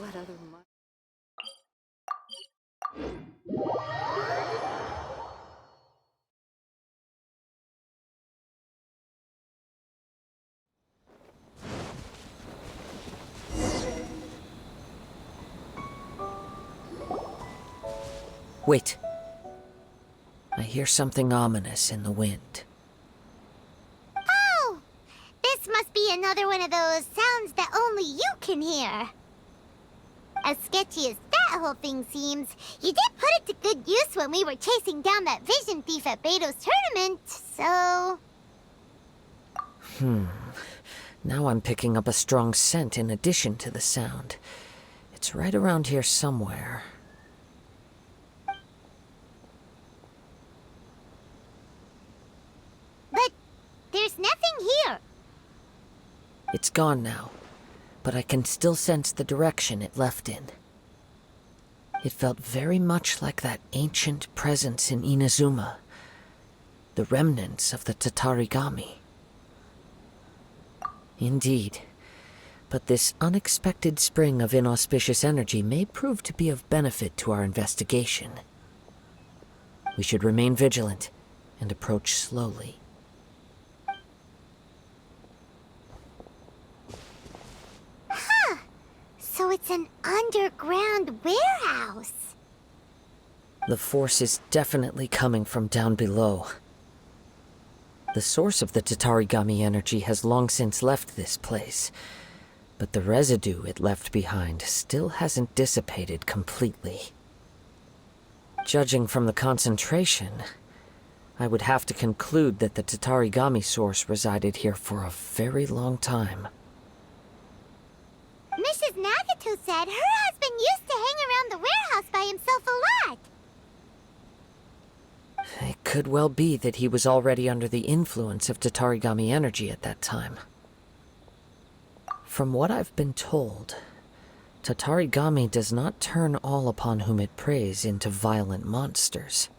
What other Wait. I hear something ominous in the wind. Oh! This must be another one of those sounds that only you can hear. As sketchy as that whole thing seems, you did put it to good use when we were chasing down that vision thief at Beto's tournament, so... Now I'm picking up a strong scent in addition to the sound. It's right around here somewhere. But there's nothing here. It's gone now, but I can still sense the direction it left in. It felt very much like that ancient presence in Inazuma, the remnants of the Tatarigami. Indeed, but this unexpected spring of inauspicious energy may prove to be of benefit to our investigation. We should remain vigilant and approach slowly. So it's an underground warehouse. The force is definitely coming from down below. The source of the Tatarigami energy has long since left this place, but the residue it left behind still hasn't dissipated completely. Judging from the concentration, I would have to conclude that the Tatarigami source resided here for a very long time. Mrs. Nagato said her husband used to hang around the warehouse by himself a lot. It could well be that he was already under the influence of Tatarigami energy at that time. From what I've been told, Tatarigami does not turn all upon whom it preys into violent monsters.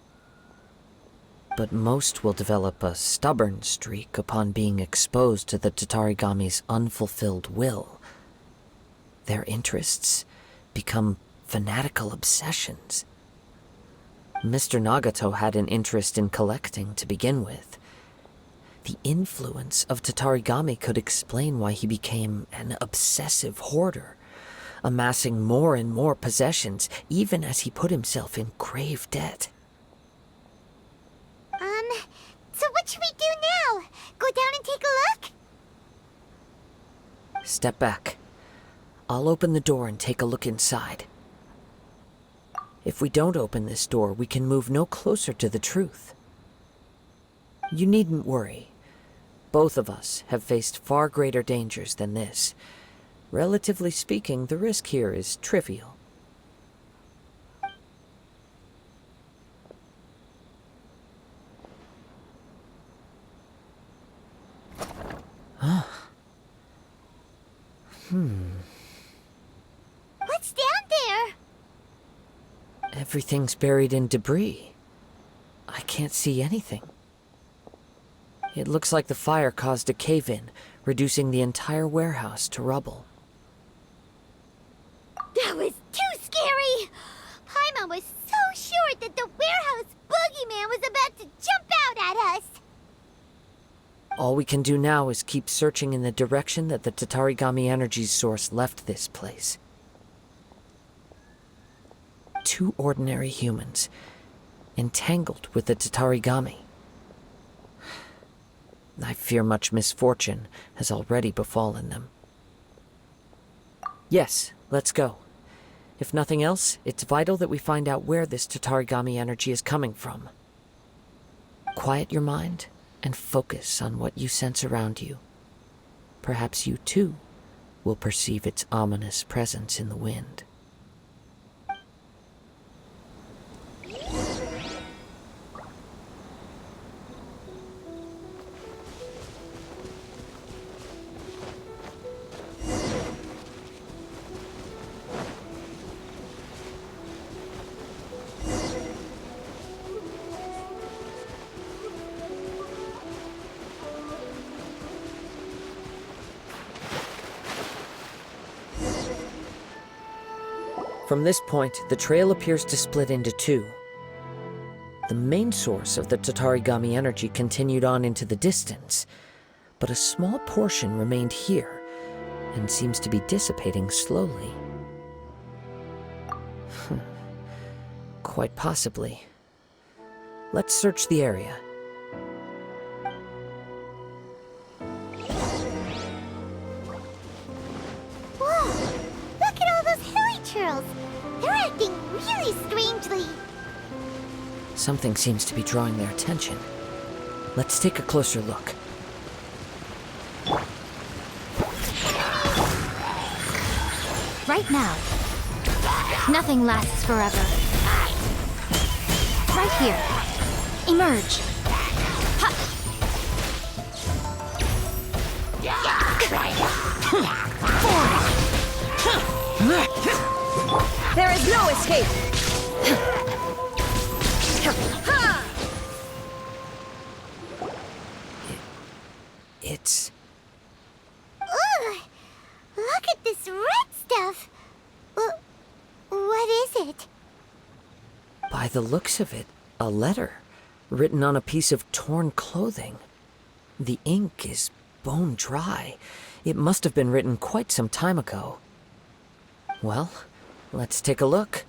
But most will develop a stubborn streak upon being exposed to the Tatarigami's unfulfilled will. Their interests become fanatical obsessions. Mr. Nagato had an interest in collecting to begin with. The influence of Tatarigami could explain why he became an obsessive hoarder, amassing more and more possessions, even as he put himself in grave debt. So what should we do now? Go down and take a look? Step back. I'll open the door and take a look inside. If we don't open this door, we can move no closer to the truth. You needn't worry. Both of us have faced far greater dangers than this. Relatively speaking, the risk here is trivial. What's down there? Everything's buried in debris. I can't see anything. It looks like the fire caused a cave-in, reducing the entire warehouse to rubble. That was too scary! Paimon was so sure that the warehouse boogeyman was about to jump out at us! All we can do now is keep searching in the direction that the Tatarigami energy's source left this place. Two ordinary humans, entangled with the Tatarigami. I fear much misfortune has already befallen them. Yes, let's go. If nothing else, it's vital that we find out where this Tatarigami energy is coming from. Quiet your mind and focus on what you sense around you. Perhaps you, too, will perceive its ominous presence in the wind. From this point, the trail appears to split into two. The main source of the Tatarigami energy continued on into the distance, but a small portion remained here and seems to be dissipating slowly. Quite possibly. Let's search the area. Whoa! Look at all those hilly churls! They're acting really strangely. Something seems to be drawing their attention. Let's take a closer look. Right now. Nothing lasts forever. Right here. Emerge. Ha! There is no escape. It's... Ugh! Look at this red stuff! What is it? By the looks of it, a letter written on a piece of torn clothing. The ink is bone dry. It must have been written quite some time ago. Well, let's take a look.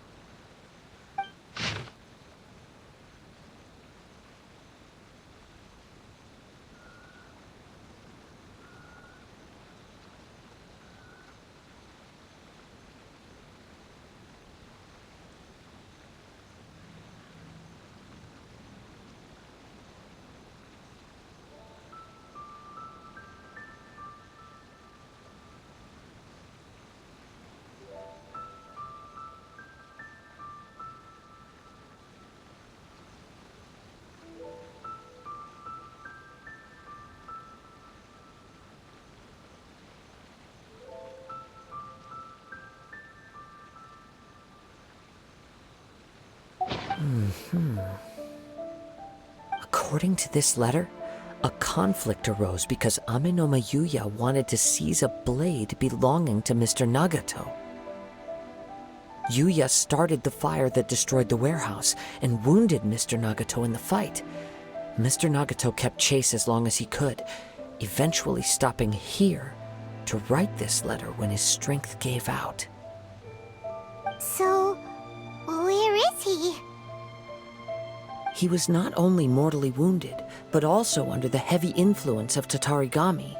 According to this letter, a conflict arose because Amenoma Yuya wanted to seize a blade belonging to Mr. Nagato. Yuya started the fire that destroyed the warehouse and wounded Mr. Nagato in the fight. Mr. Nagato kept chase as long as he could, eventually stopping here to write this letter when his strength gave out. So, where is he? He was not only mortally wounded, but also under the heavy influence of Tatarigami.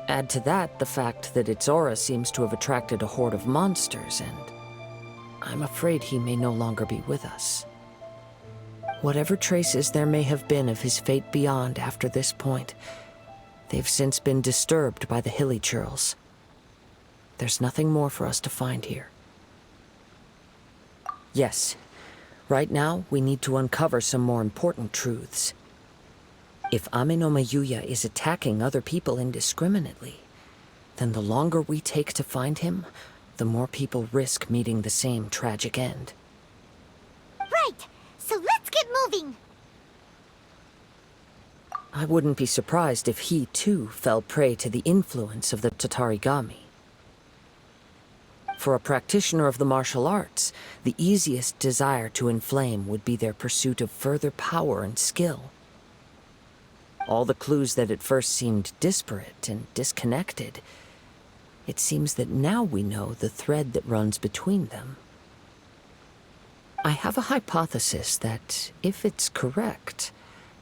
Add to that the fact that its aura seems to have attracted a horde of monsters, and I'm afraid he may no longer be with us. Whatever traces there may have been of his fate beyond after this point, they've since been disturbed by the hilly churls. There's nothing more for us to find here. Yes. Right now, we need to uncover some more important truths. If Amenoma Yuya is attacking other people indiscriminately, then the longer we take to find him, the more people risk meeting the same tragic end. Right! So let's get moving! I wouldn't be surprised if he, too, fell prey to the influence of the Tatarigami. For a practitioner of the martial arts, the easiest desire to inflame would be their pursuit of further power and skill. All the clues that at first seemed disparate and disconnected, it seems that now we know the thread that runs between them. I have a hypothesis that, if it's correct,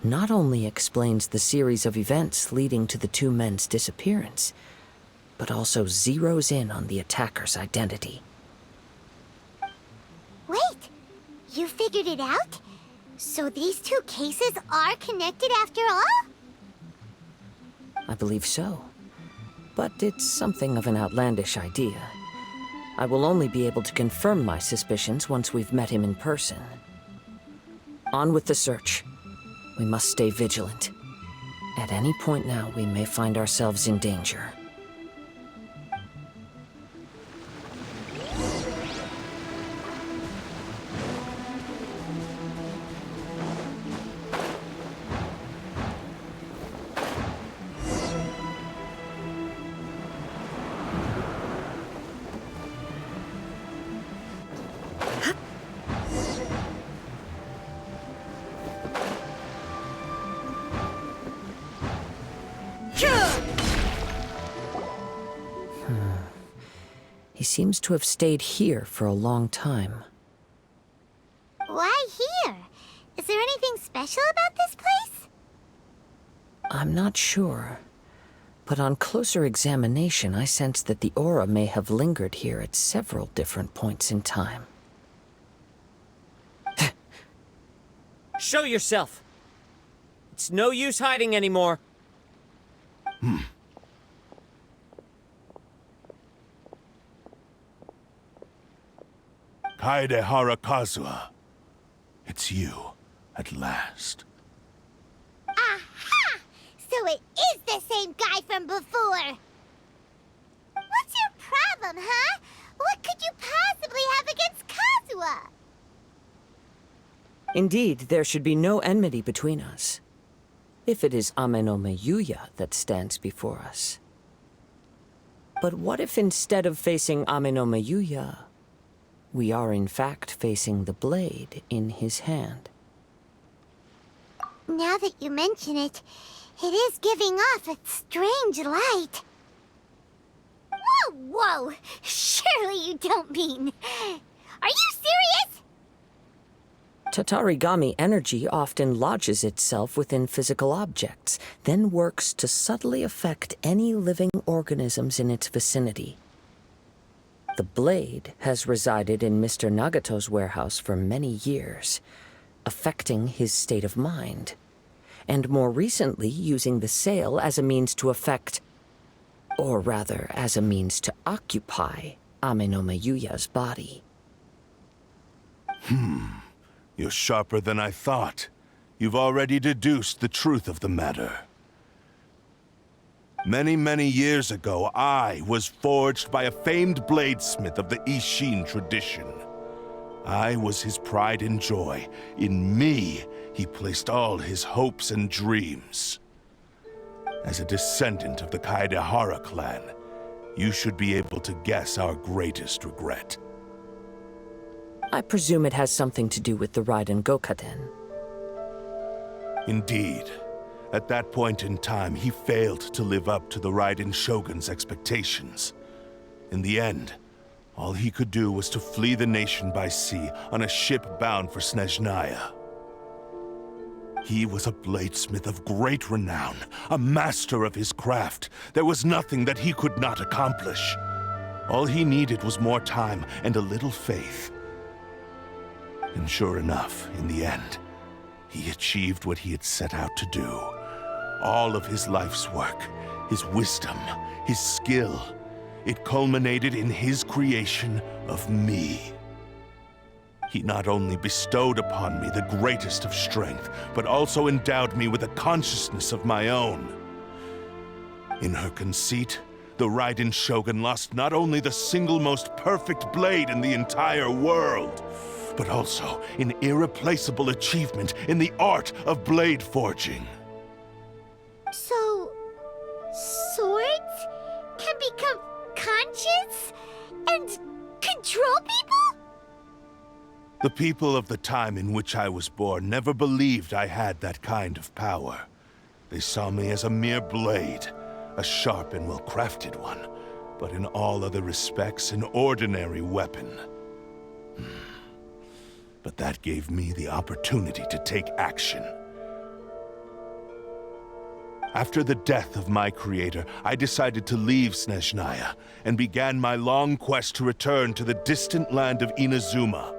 not only explains the series of events leading to the two men's disappearance, but also zeroes in on the attacker's identity. Wait! You figured it out? So these two cases are connected after all? I believe so. But it's something of an outlandish idea. I will only be able to confirm my suspicions once we've met him in person. On with the search. We must stay vigilant. At any point now, we may find ourselves in danger. He seems to have stayed here for a long time. Why here? Is there anything special about this place? I'm not sure. But on closer examination, I sense that the aura may have lingered here at several different points in time. Show yourself! It's no use hiding anymore. Kaede Harakazua. It's you, at last. Aha! So it is the same guy from before! What's your problem, huh? What could you possibly have against Kazuha? Indeed, there should be no enmity between us. If it is Amenome Yuya that stands before us. But what if instead of facing Amenome Yuya, we are in fact facing the blade in his hand? Now that you mention it, it is giving off a strange light. Whoa, whoa! Surely you don't mean... Are you serious? Tatarigami energy often lodges itself within physical objects, then works to subtly affect any living organisms in its vicinity. The blade has resided in Mr. Nagato's warehouse for many years, affecting his state of mind, and more recently using the sale as a means to affect, or rather as a means to occupy, Amenome Yuya's body. You're sharper than I thought. You've already deduced the truth of the matter. Many, many years ago, I was forged by a famed bladesmith of the Ishin tradition. I was his pride and joy. In me, he placed all his hopes and dreams. As a descendant of the Kaedehara clan, you should be able to guess our greatest regret. I presume it has something to do with the Raiden Gokaden. Indeed. At that point in time, he failed to live up to the Raiden Shogun's expectations. In the end, all he could do was to flee the nation by sea on a ship bound for Snezhnaya. He was a bladesmith of great renown, a master of his craft. There was nothing that he could not accomplish. All he needed was more time and a little faith. And sure enough, in the end, he achieved what he had set out to do. All of his life's work, his wisdom, his skill, it culminated in his creation of me. He not only bestowed upon me the greatest of strength, but also endowed me with a consciousness of my own. In her conceit, the Raiden Shogun lost not only the single most perfect blade in the entire world, but also an irreplaceable achievement in the art of blade forging. So... swords can become conscious and control people? The people of the time in which I was born never believed I had that kind of power. They saw me as a mere blade, a sharp and well-crafted one, but in all other respects an ordinary weapon. But that gave me the opportunity to take action. After the death of my creator, I decided to leave Snezhnaya and began my long quest to return to the distant land of Inazuma.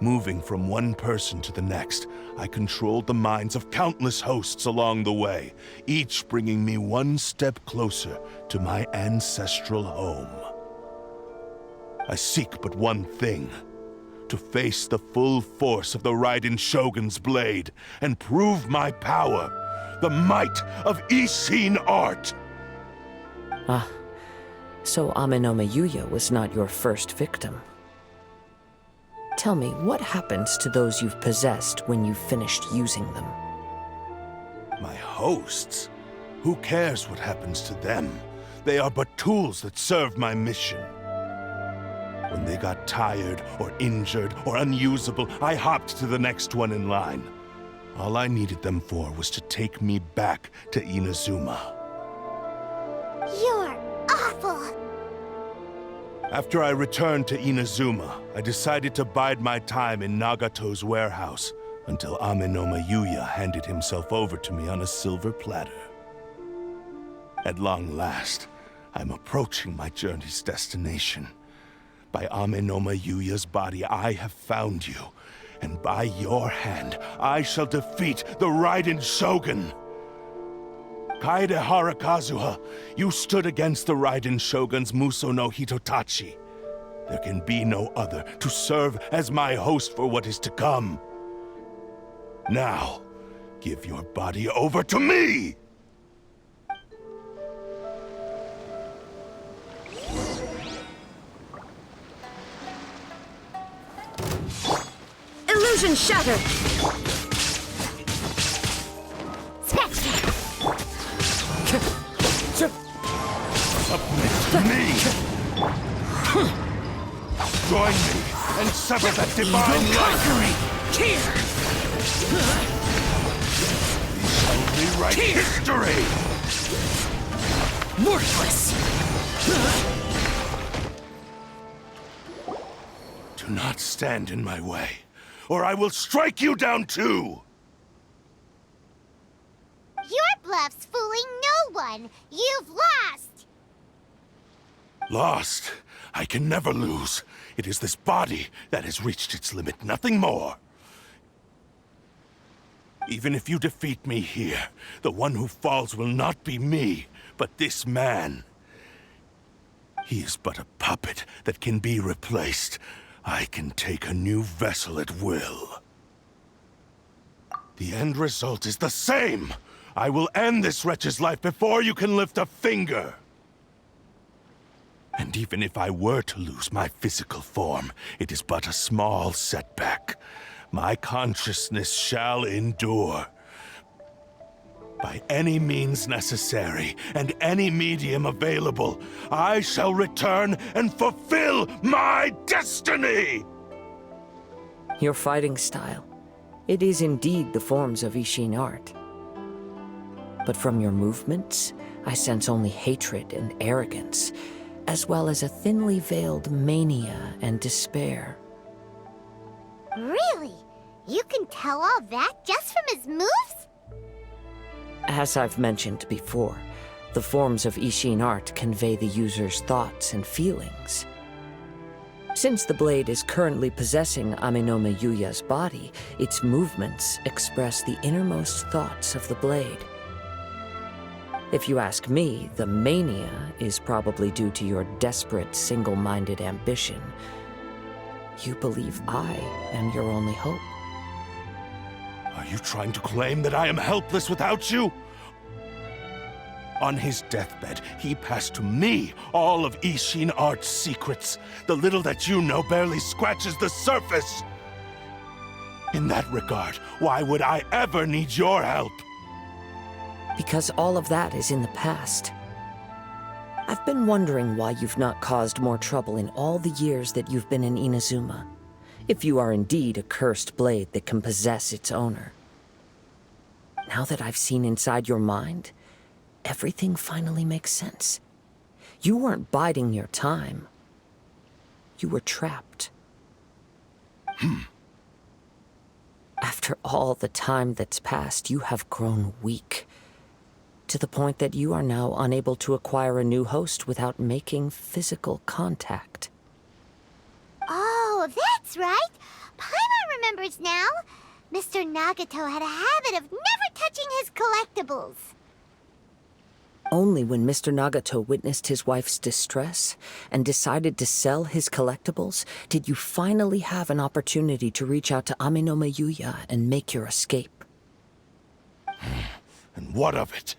Moving from one person to the next, I controlled the minds of countless hosts along the way, each bringing me one step closer to my ancestral home. I seek but one thing: to face the full force of the Raiden Shogun's blade and prove my power, the might of Ishin art. Ah, so Amenome Yuya was not your first victim. Tell me, what happens to those you've possessed when you've finished using them? My hosts? Who cares what happens to them? They are but tools that serve my mission. When they got tired, or injured, or unusable, I hopped to the next one in line. All I needed them for was to take me back to Inazuma. You're awful. After I returned to Inazuma, I decided to bide my time in Nagato's warehouse until Amenoma Yuya handed himself over to me on a silver platter. At long last, I'm approaching my journey's destination. By Amenoma Yuya's body, I have found you, and by your hand, I shall defeat the Raiden Shogun. Kaede Harakazuha, you stood against the Raiden Shogun's Muso no Hitotachi. There can be no other to serve as my host for what is to come. Now, give your body over to me! Illusion shattered! Scratch that! Submit to me! Join me and sever that divine light! Here! We shall rewrite history! Worthless! Do not stand in my way, or I will strike you down too! Your bluff's fooling no one! You've lost! Lost? I can never lose. It is this body that has reached its limit, nothing more. Even if you defeat me here, the one who falls will not be me, but this man. He is but a puppet that can be replaced. I can take a new vessel at will. The end result is the same! I will end this wretch's life before you can lift a finger! And even if I were to lose my physical form, it is but a small setback. My consciousness shall endure. By any means necessary, and any medium available, I shall return and fulfill my destiny! Your fighting style. It is indeed the forms of Ishin art. But from your movements, I sense only hatred and arrogance, as well as a thinly veiled mania and despair. Really? You can tell all that just from his moves? As I've mentioned before, the forms of Ishin art convey the user's thoughts and feelings. Since the blade is currently possessing Amenoma Yuya's body, its movements express the innermost thoughts of the blade. If you ask me, the mania is probably due to your desperate, single-minded ambition. You believe I am your only hope. Are you trying to claim that I am helpless without you? On his deathbed, he passed to me all of Ishin art's secrets. The little that you know barely scratches the surface. In that regard, why would I ever need your help? Because all of that is in the past. I've been wondering why you've not caused more trouble in all the years that you've been in Inazuma, if you are indeed a cursed blade that can possess its owner. Now that I've seen inside your mind, everything finally makes sense. You weren't biding your time. You were trapped. After all the time that's passed, you have grown weak, to the point that you are now unable to acquire a new host without making physical contact. Oh, that's right! Paimon remembers now! Mr. Nagato had a habit of never touching his collectibles. Only when Mr. Nagato witnessed his wife's distress and decided to sell his collectibles did you finally have an opportunity to reach out to Amenoma Yuya and make your escape. And what of it?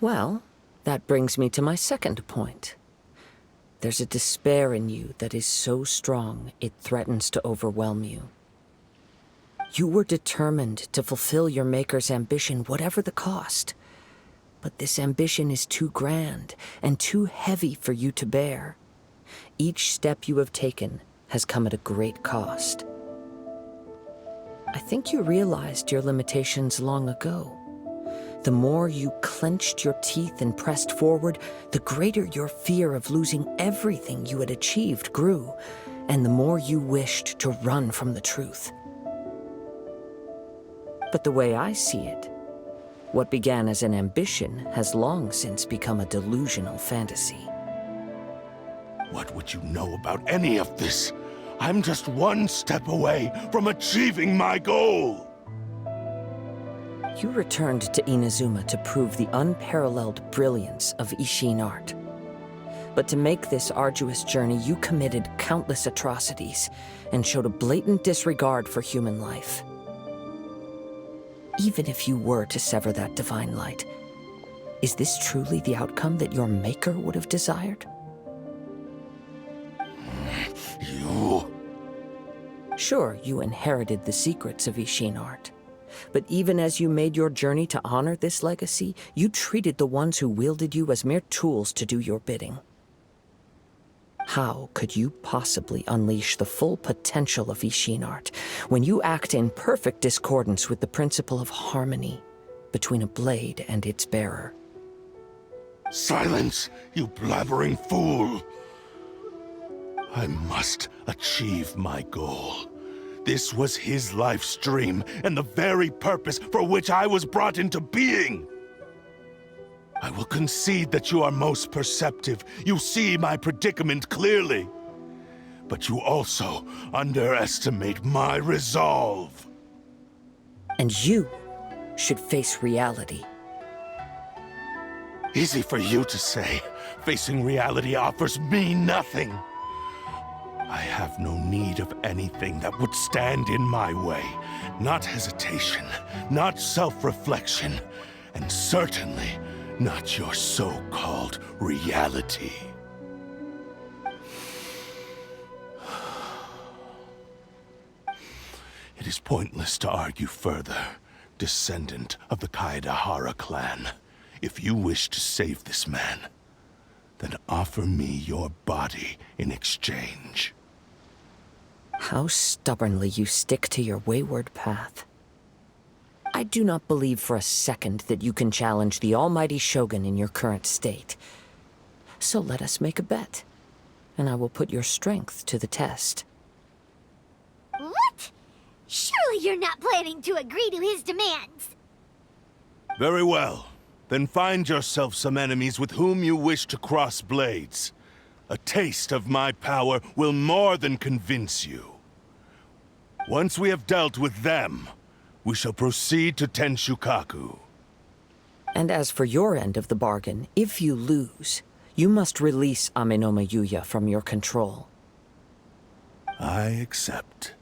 Well, that brings me to my second point. There's a despair in you that is so strong it threatens to overwhelm you. You were determined to fulfill your maker's ambition, whatever the cost. But this ambition is too grand and too heavy for you to bear. Each step you have taken has come at a great cost. I think you realized your limitations long ago. The more you clenched your teeth and pressed forward, the greater your fear of losing everything you had achieved grew, and the more you wished to run from the truth. But the way I see it, what began as an ambition has long since become a delusional fantasy. What would you know about any of this? I'm just one step away from achieving my goal! You returned to Inazuma to prove the unparalleled brilliance of Ishin art. But to make this arduous journey, you committed countless atrocities and showed a blatant disregard for human life. Even if you were to sever that divine light, is this truly the outcome that your maker would have desired? You... Sure, you inherited the secrets of Ishin art. But even as you made your journey to honor this legacy, you treated the ones who wielded you as mere tools to do your bidding. How could you possibly unleash the full potential of Ishin art when you act in perfect discordance with the principle of harmony between a blade and its bearer? Silence, you blabbering fool! I must achieve my goal. This was his life's dream, and the very purpose for which I was brought into being. I will concede that you are most perceptive. You see my predicament clearly. But you also underestimate my resolve. And you should face reality. Easy for you to say. Facing reality offers me nothing. I have no need of anything that would stand in my way. Not hesitation, not self-reflection, and certainly not your so-called reality. It is pointless to argue further, descendant of the Kaedahara clan. If you wish to save this man, then offer me your body in exchange. How stubbornly you stick to your wayward path. I do not believe for a second that you can challenge the almighty Shogun in your current state. So let us make a bet, and I will put your strength to the test. What? Surely you're not planning to agree to his demands. Very well. Then find yourself some enemies with whom you wish to cross blades. A taste of my power will more than convince you. Once we have dealt with them, we shall proceed to Tenshukaku. And as for your end of the bargain, if you lose, you must release Amenoma Yuya from your control. I accept.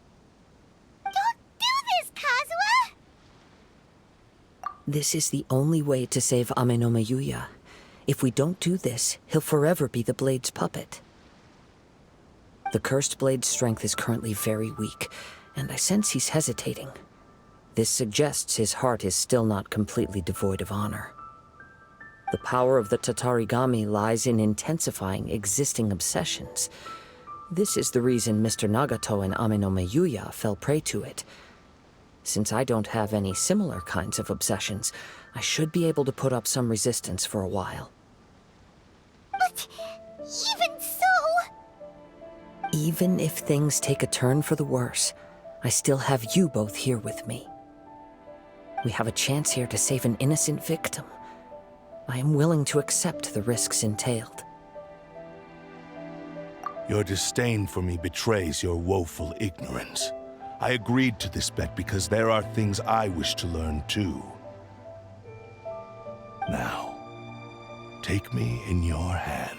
Don't do this, Kazuha! This is the only way to save Amenoma Yuya. If we don't do this, he'll forever be the Blade's puppet. The Cursed Blade's strength is currently very weak, and I sense he's hesitating. This suggests his heart is still not completely devoid of honor. The power of the Tatarigami lies in intensifying existing obsessions. This is the reason Mr. Nagato and Amenoma Yuya fell prey to it. Since I don't have any similar kinds of obsessions, I should be able to put up some resistance for a while. But even so... Even if things take a turn for the worse, I still have you both here with me. We have a chance here to save an innocent victim. I am willing to accept the risks entailed. Your disdain for me betrays your woeful ignorance. I agreed to this bet because there are things I wish to learn too. Now, take me in your hand.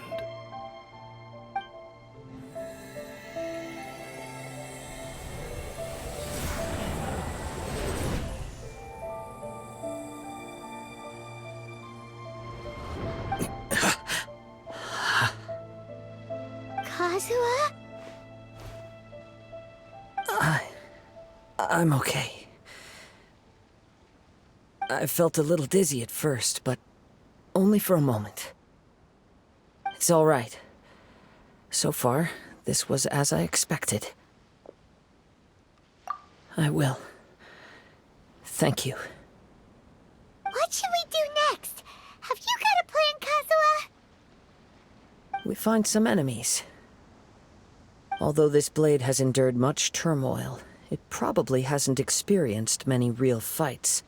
Kazuha? I'm okay. I felt a little dizzy at first, but only for a moment. It's all right. So far, this was as I expected. I will. Thank you. What should we we find some enemies. Although this blade has endured much turmoil, it probably hasn't experienced many real fights.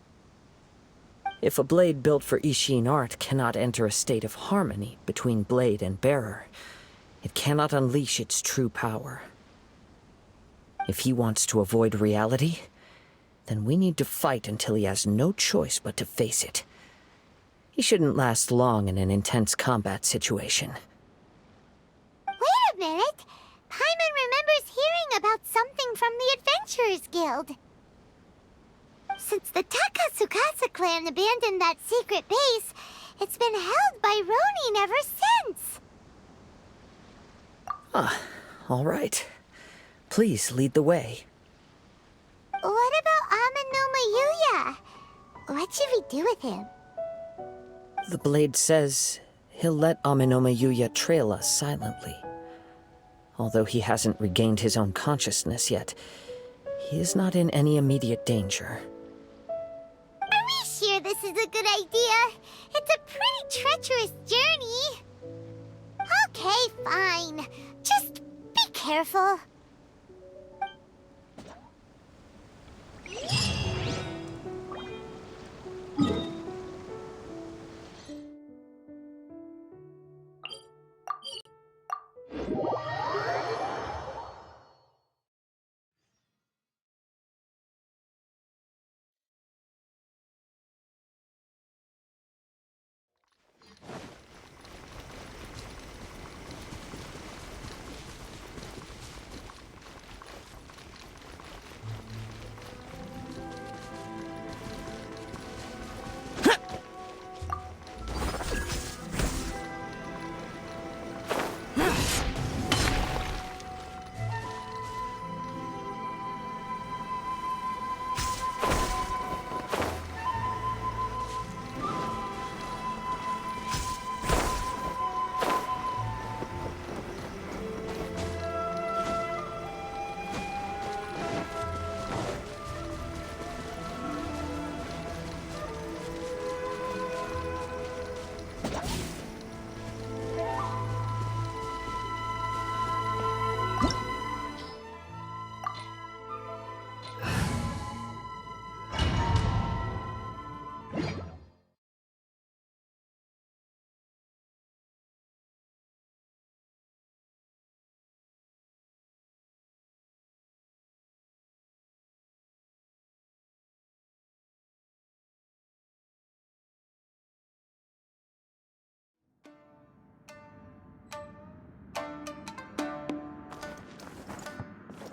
If a blade built for Ishin art cannot enter a state of harmony between blade and bearer, it cannot unleash its true power. If he wants to avoid reality, then we need to fight until he has no choice but to face it. He shouldn't last long in an intense combat situation. Wait a minute! Paimon remembers hearing about something from the Adventurers Guild. Since the Takasukasa clan abandoned that secret base, it's been held by Ronin ever since. All right. Please lead the way. What about Amano Mayuya? What should we do with him? The blade says he'll let Amenoma Yuya trail us silently. Although he hasn't regained his own consciousness yet, he is not in any immediate danger. Are we sure this is a good idea? It's a pretty treacherous journey. Okay, fine. Just be careful.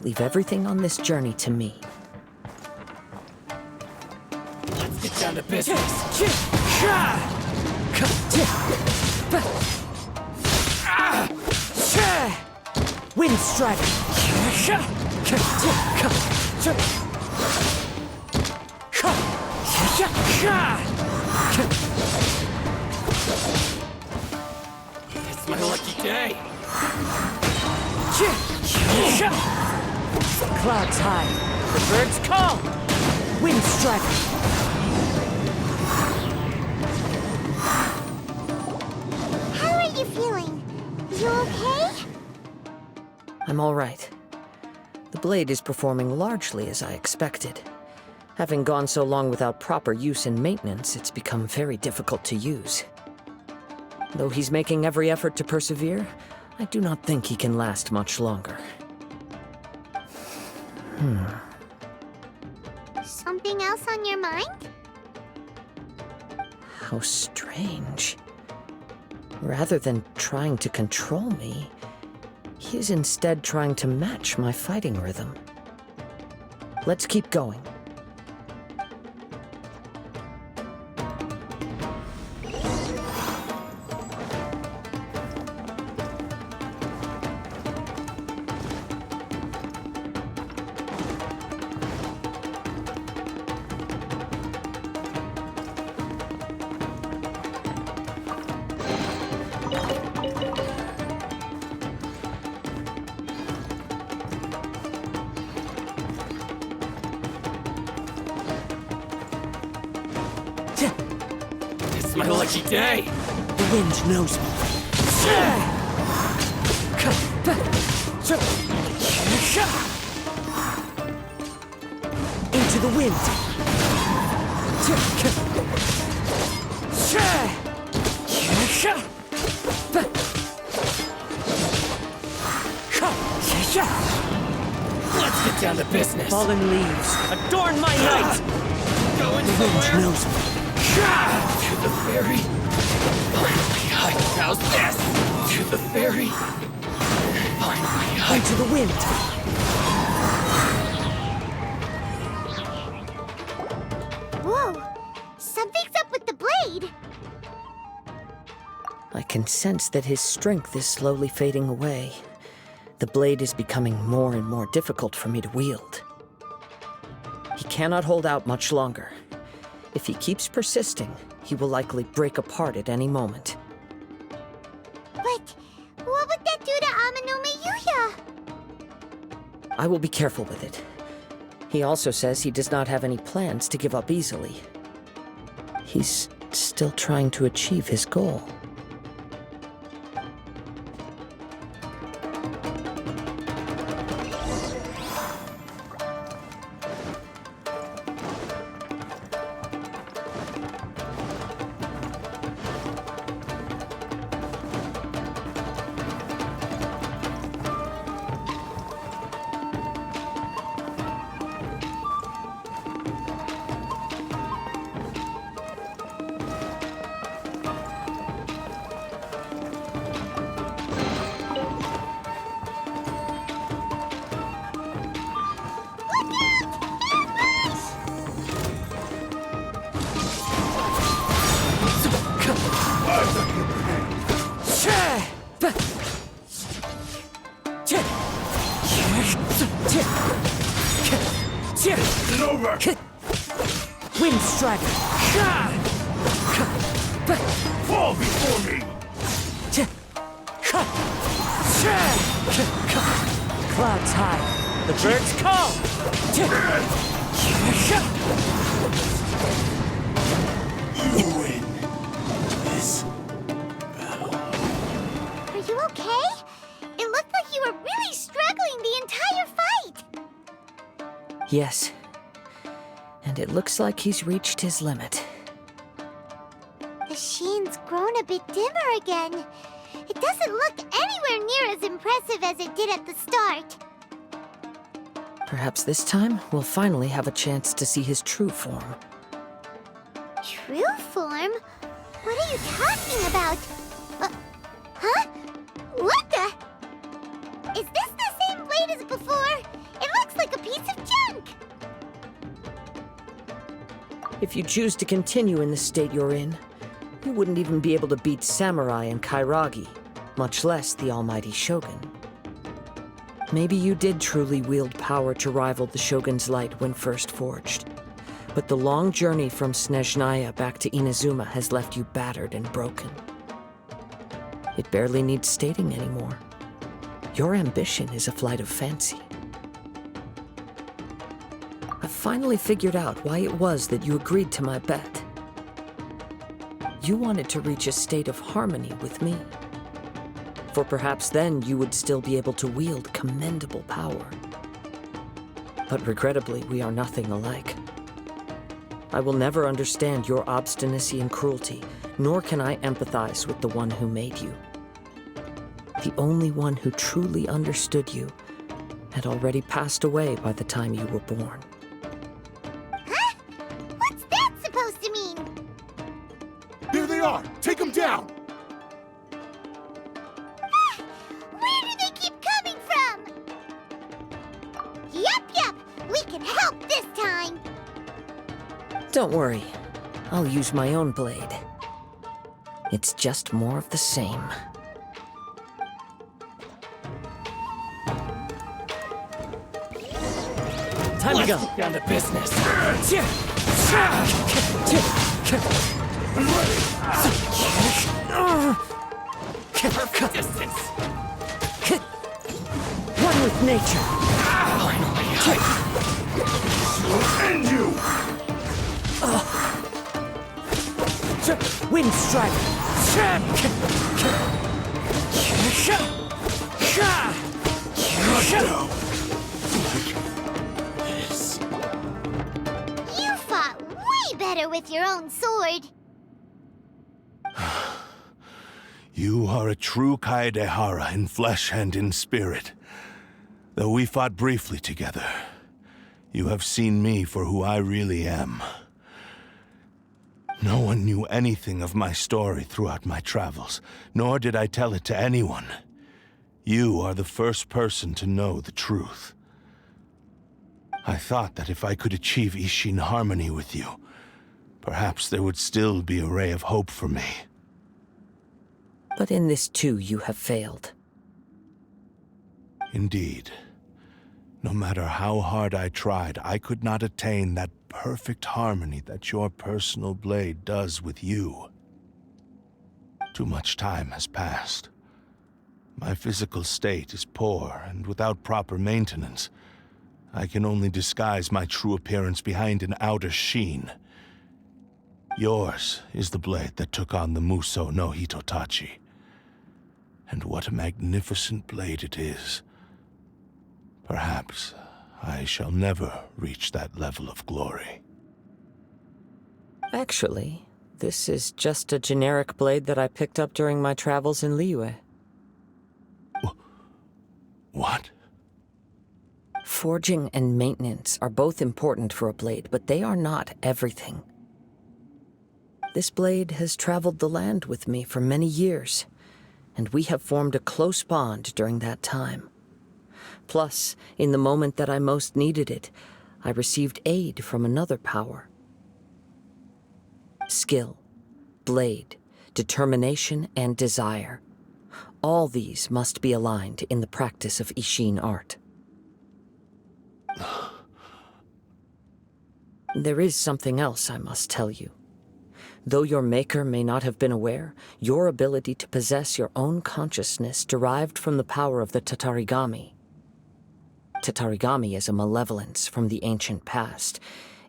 Leave everything on this journey to me. Let's get down to business. Wind Strider! It's my lucky day. Clouds high, the birds call! Wind Strider! How are you feeling? You okay? I'm all right. The blade is performing largely as I expected. Having gone so long without proper use and maintenance, it's become very difficult to use. Though he's making every effort to persevere, I do not think he can last much longer. Something else on your mind? How strange. Rather than trying to control me, he is instead trying to match my fighting rhythm. Let's keep going. It's my lucky day. The wind knows me. Into the wind. Let's get down to business. Fallen leaves, adorn my night! Going The wind somewhere? knows me. To the ferry. Finally, how's this? To the ferry. Finally, Into the wind. Whoa! Something's up with the blade! I can sense that his strength is slowly fading away. The blade is becoming more and more difficult for me to wield. He cannot hold out much longer. If he keeps persisting, he will likely break apart at any moment. But what would that do to Amanome Yuya? I will be careful with it. He also says he does not have any plans to give up easily. He's still trying to achieve his goal. It's over! Wind Strider! Fall before me! Clouds high, the birds call! You win this. Are you okay? It looked like you were really struggling the entire fight! Yes. And it looks like he's reached his limit. The sheen's grown a bit dimmer again. It doesn't look anywhere near as impressive as it did at the start. Perhaps this time, we'll finally have a chance to see his true form. True form? What are you talking about? Huh? What the? Is this the same blade as before? It looks like a piece of junk! If you choose to continue in the state you're in, you wouldn't even be able to beat Samurai and Kairagi, much less the almighty Shogun. Maybe you did truly wield power to rival the Shogun's light when first forged. But the long journey from Snezhnaya back to Inazuma has left you battered and broken. It barely needs stating anymore. Your ambition is a flight of fancy. I've finally figured out why it was that you agreed to my bet. You wanted to reach a state of harmony with me. For perhaps then you would still be able to wield commendable power. But regrettably, we are nothing alike. I will never understand your obstinacy and cruelty, nor can I empathize with the one who made you. The only one who truly understood you had already passed away by the time you were born. Huh? What's that supposed to mean? Here they are! Take them down! Where do they keep coming from? Yup, we can help this time. Don't worry, I'll use my own blade. It's just more of the same. Time to go. Let's get down to business. Perfect distance. One with nature. End you! Wind Strider. there with your own sword. You are a true Kaedehara in flesh and in spirit. Though we fought briefly together, you have seen me for who I really am. No one knew anything of my story throughout my travels, nor did I tell it to anyone. You are the first person to know the truth. I thought that if I could achieve Ishin harmony with you, perhaps there would still be a ray of hope for me. But in this too, you have failed. Indeed. No matter how hard I tried, I could not attain that perfect harmony that your personal blade does with you. Too much time has passed. My physical state is poor, and without proper maintenance, I can only disguise my true appearance behind an outer sheen. Yours is the blade that took on the Muso no Hitotachi. And what a magnificent blade it is. Perhaps I shall never reach that level of glory. Actually, this is just a generic blade that I picked up during my travels in Liyue. What? Forging and maintenance are both important for a blade, but they are not everything. This blade has traveled the land with me for many years, and we have formed a close bond during that time. Plus, in the moment that I most needed it, I received aid from another power. Skill, blade, determination, and desire. All these must be aligned in the practice of Ishin art. There is something else I must tell you. Though your maker may not have been aware, your ability to possess your own consciousness derived from the power of the Tatarigami. Tatarigami is a malevolence from the ancient past.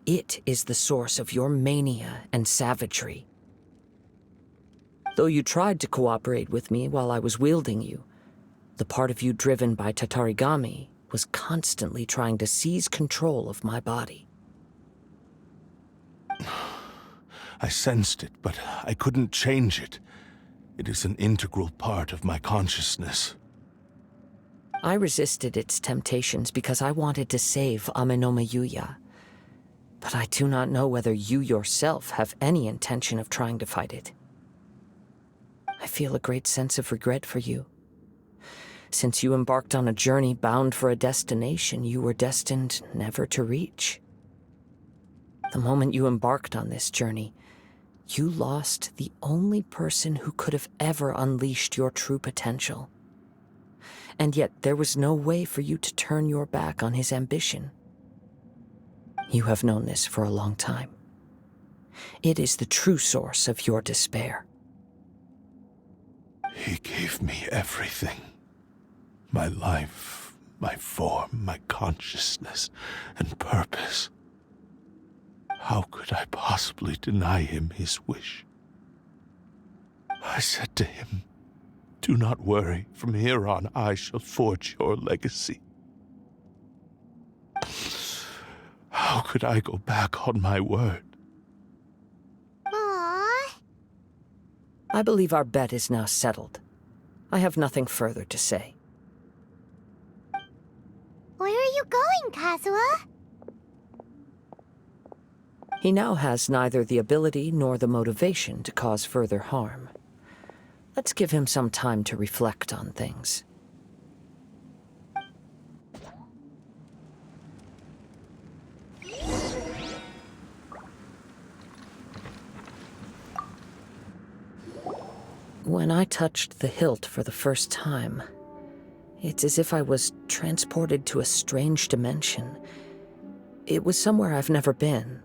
It is the source of your mania and savagery. Though you tried to cooperate with me while I was wielding you, the part of you driven by Tatarigami was constantly trying to seize control of my body. I sensed it, but I couldn't change it. It is an integral part of my consciousness. I resisted its temptations because I wanted to save Amenoma Yuya. But I do not know whether you yourself have any intention of trying to fight it. I feel a great sense of regret for you. Since you embarked on a journey bound for a destination you were destined never to reach. The moment you embarked on this journey, you lost the only person who could have ever unleashed your true potential. And yet there was no way for you to turn your back on his ambition. You have known this for a long time. It is the true source of your despair. He gave me everything. My life, my form, my consciousness, and purpose. How could I possibly deny him his wish? I said to him, "Do not worry, from here on I shall forge your legacy." How could I go back on my word? Aww. I believe our bet is now settled. I have nothing further to say. Where are you going, Kazuha? He now has neither the ability nor the motivation to cause further harm. Let's give him some time to reflect on things. When I touched the hilt for the first time, it's as if I was transported to a strange dimension. It was somewhere I've never been,